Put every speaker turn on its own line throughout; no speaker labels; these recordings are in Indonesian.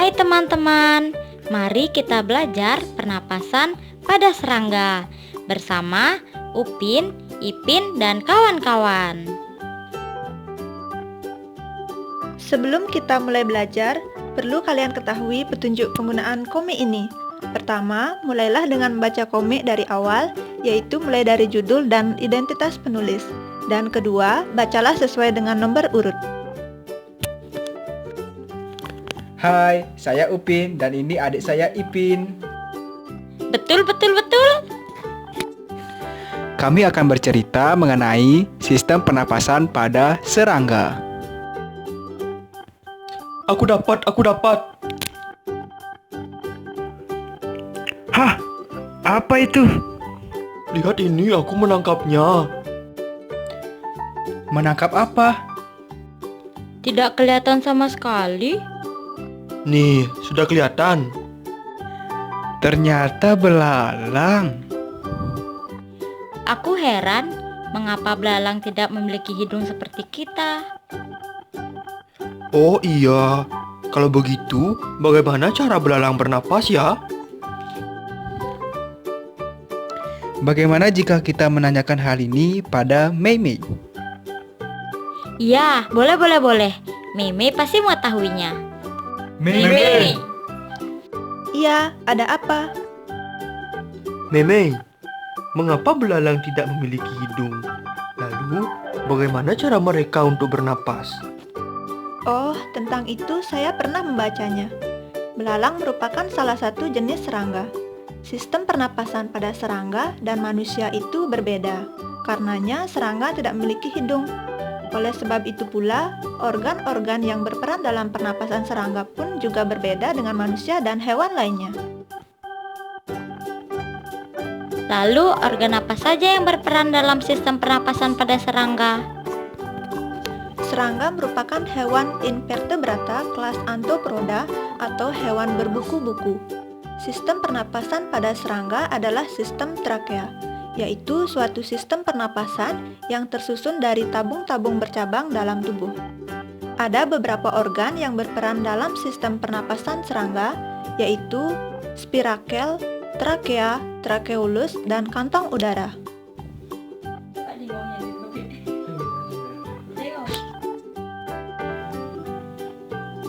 Hai teman-teman, mari kita belajar pernapasan pada serangga bersama Upin, Ipin, dan kawan-kawan.
Sebelum kita mulai belajar, perlu kalian ketahui petunjuk penggunaan komik ini. Pertama, mulailah dengan membaca komik dari awal, yaitu mulai dari judul dan identitas penulis. Dan kedua, bacalah sesuai dengan nomor urut.
Hai, saya Upin dan ini adik saya Ipin.
Betul.
Kami akan bercerita mengenai sistem pernapasan pada serangga.
Aku dapat.
Hah? Apa itu?
Lihat ini, aku menangkapnya.
Menangkap apa?
Tidak kelihatan sama sekali.
Nih, sudah kelihatan.
Ternyata belalang.
Aku heran mengapa belalang tidak memiliki hidung seperti kita.
Oh iya, kalau begitu bagaimana cara belalang bernapas ya?
Bagaimana jika kita menanyakan hal ini pada Mei?
Iya, boleh. Meme pasti mengetahuinya. Meme.
Iya, ada apa?
Memeng, mengapa belalang tidak memiliki hidung? Lalu, bagaimana cara mereka untuk bernapas?
Oh, tentang itu saya pernah membacanya. Belalang merupakan salah satu jenis serangga. Sistem pernapasan pada serangga dan manusia itu berbeda. Karenanya serangga tidak memiliki hidung. Oleh sebab itu pula, organ-organ yang berperan dalam pernapasan serangga pun juga berbeda dengan manusia dan hewan lainnya.
Lalu, organ apa saja yang berperan dalam sistem pernapasan pada serangga?
Serangga merupakan hewan invertebrata kelas Arthropoda atau hewan berbuku-buku. Sistem pernapasan pada serangga adalah sistem trakea, yaitu suatu sistem pernapasan yang tersusun dari tabung-tabung bercabang dalam tubuh. Ada beberapa organ yang berperan dalam sistem pernapasan serangga, yaitu spirakel, trakea, trakeolus, dan kantong udara.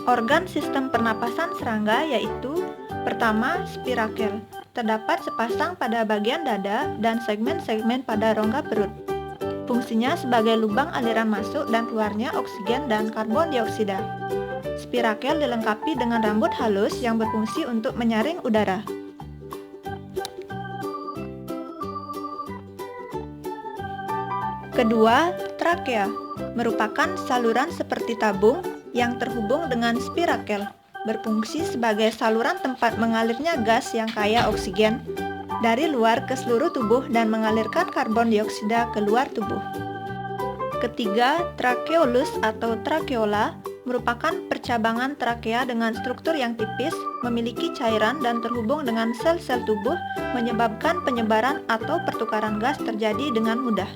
Organ sistem pernapasan serangga yaitu pertama, spirakel. Terdapat sepasang pada bagian dada dan segmen-segmen pada rongga perut. Fungsinya sebagai lubang aliran masuk dan keluarnya oksigen dan karbon dioksida. Spirakel dilengkapi dengan rambut halus yang berfungsi untuk menyaring udara. Kedua, trakea merupakan saluran seperti tabung yang terhubung dengan spirakel, berfungsi sebagai saluran tempat mengalirnya gas yang kaya oksigen dari luar ke seluruh tubuh dan mengalirkan karbon dioksida keluar tubuh. Ketiga, trakeolus atau trakeola merupakan percabangan trakea dengan struktur yang tipis, memiliki cairan dan terhubung dengan sel-sel tubuh, menyebabkan penyebaran atau pertukaran gas terjadi dengan mudah.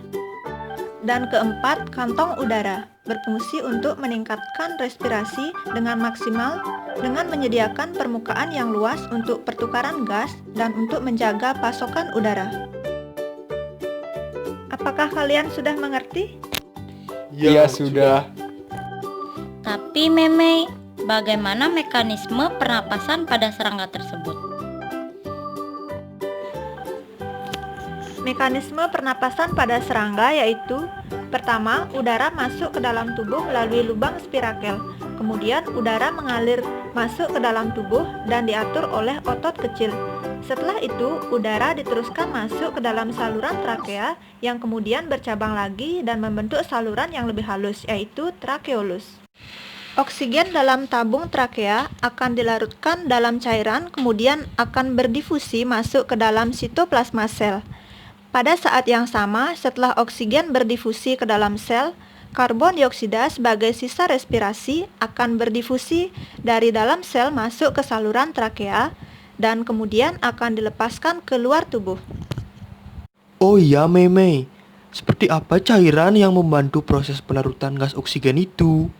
Dan keempat, kantong udara berfungsi untuk meningkatkan respirasi dengan maksimal dengan menyediakan permukaan yang luas untuk pertukaran gas dan untuk menjaga pasokan udara. Apakah kalian sudah mengerti?
Iya, sudah.
Tapi Meme, bagaimana mekanisme pernapasan pada serangga tersebut?
Mekanisme pernapasan pada serangga yaitu pertama, udara masuk ke dalam tubuh melalui lubang spirakel. Kemudian udara mengalir masuk ke dalam tubuh dan diatur oleh otot kecil. Setelah itu, udara diteruskan masuk ke dalam saluran trakea yang kemudian bercabang lagi dan membentuk saluran yang lebih halus yaitu trakeolus. Oksigen dalam tabung trakea akan dilarutkan dalam cairan kemudian akan berdifusi masuk ke dalam sitoplasma sel. Pada saat yang sama, setelah oksigen berdifusi ke dalam sel, karbon dioksida sebagai sisa respirasi akan berdifusi dari dalam sel masuk ke saluran trakea dan kemudian akan dilepaskan keluar tubuh.
Oh iya, Meme. Seperti apa cairan yang membantu proses pelarutan gas oksigen itu?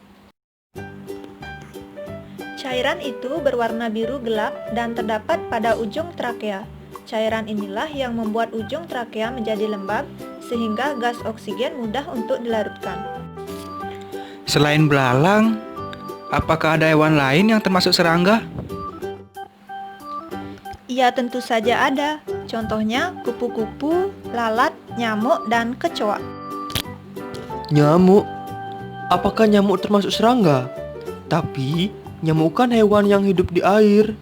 Cairan itu berwarna biru gelap dan terdapat pada ujung trakea. Cairan inilah yang membuat ujung trakea menjadi lembab sehingga gas oksigen mudah untuk dilarutkan.
Selain belalang, apakah ada hewan lain yang termasuk serangga?
Iya, tentu saja ada. Contohnya kupu-kupu, lalat, nyamuk, dan kecoa.
Nyamuk? Apakah nyamuk termasuk serangga? Tapi nyamuk kan hewan yang hidup di air.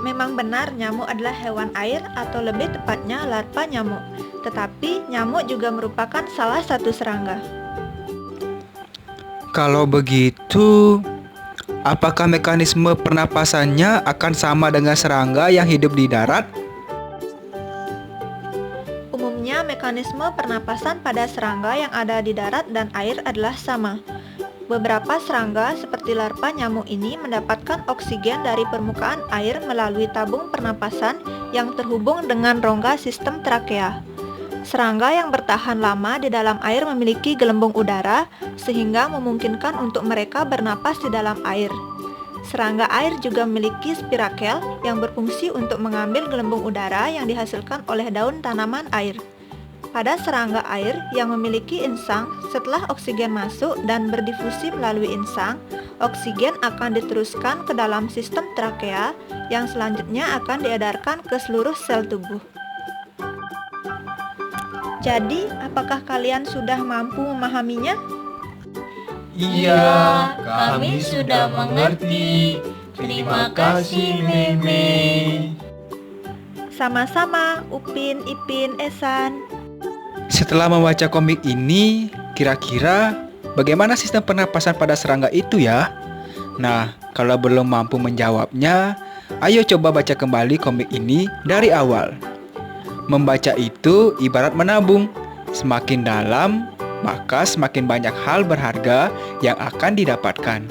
Memang benar nyamuk adalah hewan air atau lebih tepatnya larva nyamuk. Tetapi nyamuk juga merupakan salah satu serangga.
Kalau begitu, apakah mekanisme pernapasannya akan sama dengan serangga yang hidup di darat?
Umumnya mekanisme pernapasan pada serangga yang ada di darat dan air adalah sama. Beberapa serangga seperti larva nyamuk ini mendapatkan oksigen dari permukaan air melalui tabung pernapasan yang terhubung dengan rongga sistem trakea. Serangga yang bertahan lama di dalam air memiliki gelembung udara sehingga memungkinkan untuk mereka bernapas di dalam air. Serangga air juga memiliki spirakel yang berfungsi untuk mengambil gelembung udara yang dihasilkan oleh daun tanaman air. Pada serangga air yang memiliki insang, setelah oksigen masuk dan berdifusi melalui insang, oksigen akan diteruskan ke dalam sistem trakea yang selanjutnya akan diedarkan ke seluruh sel tubuh. Jadi, apakah kalian sudah mampu memahaminya?
Iya, kami sudah mengerti. Terima kasih, Meme.
Sama-sama, Upin, Ipin, Esan.
Setelah membaca komik ini, kira-kira bagaimana sistem pernapasan pada serangga itu ya? Nah, kalau belum mampu menjawabnya, ayo coba baca kembali komik ini dari awal. Membaca itu ibarat menabung. Semakin dalam, maka semakin banyak hal berharga yang akan didapatkan.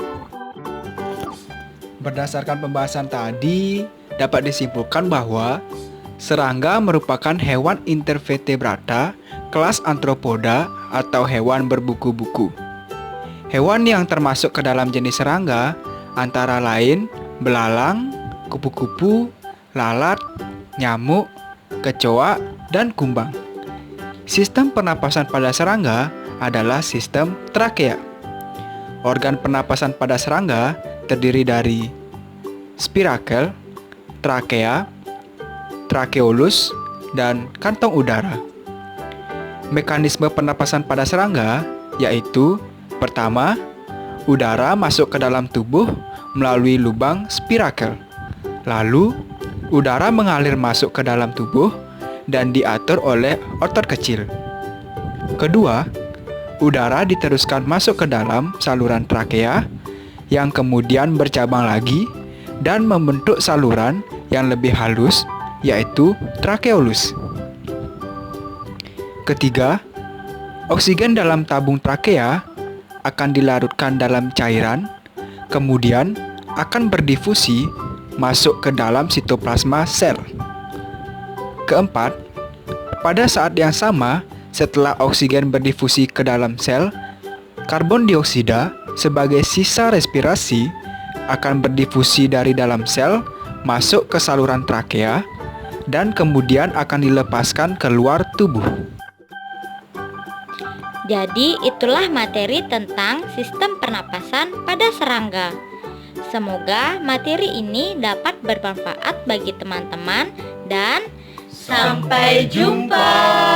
Berdasarkan pembahasan tadi, dapat disimpulkan bahwa serangga merupakan hewan intervertebrata kelas Arthropoda atau hewan berbuku-buku. Hewan yang termasuk ke dalam jenis serangga antara lain belalang, kupu-kupu, lalat, nyamuk, kecoa, dan kumbang. Sistem pernapasan pada serangga adalah sistem trakea. Organ pernapasan pada serangga terdiri dari spirakel, trakea, trakeolus, dan kantong udara. Mekanisme pernapasan pada serangga yaitu pertama, udara masuk ke dalam tubuh melalui lubang spirakel. Lalu, udara mengalir masuk ke dalam tubuh dan diatur oleh otot kecil. Kedua, udara diteruskan masuk ke dalam saluran trakea yang kemudian bercabang lagi dan membentuk saluran yang lebih halus yaitu trakeolus. Ketiga, oksigen dalam tabung trakea akan dilarutkan dalam cairan, kemudian akan berdifusi masuk ke dalam sitoplasma sel. Keempat, pada saat yang sama setelah oksigen berdifusi ke dalam sel, karbon dioksida sebagai sisa respirasi akan berdifusi dari dalam sel masuk ke saluran trakea dan kemudian akan dilepaskan keluar tubuh.
Jadi itulah materi tentang sistem pernapasan pada serangga. Semoga materi ini dapat bermanfaat bagi teman-teman dan sampai jumpa.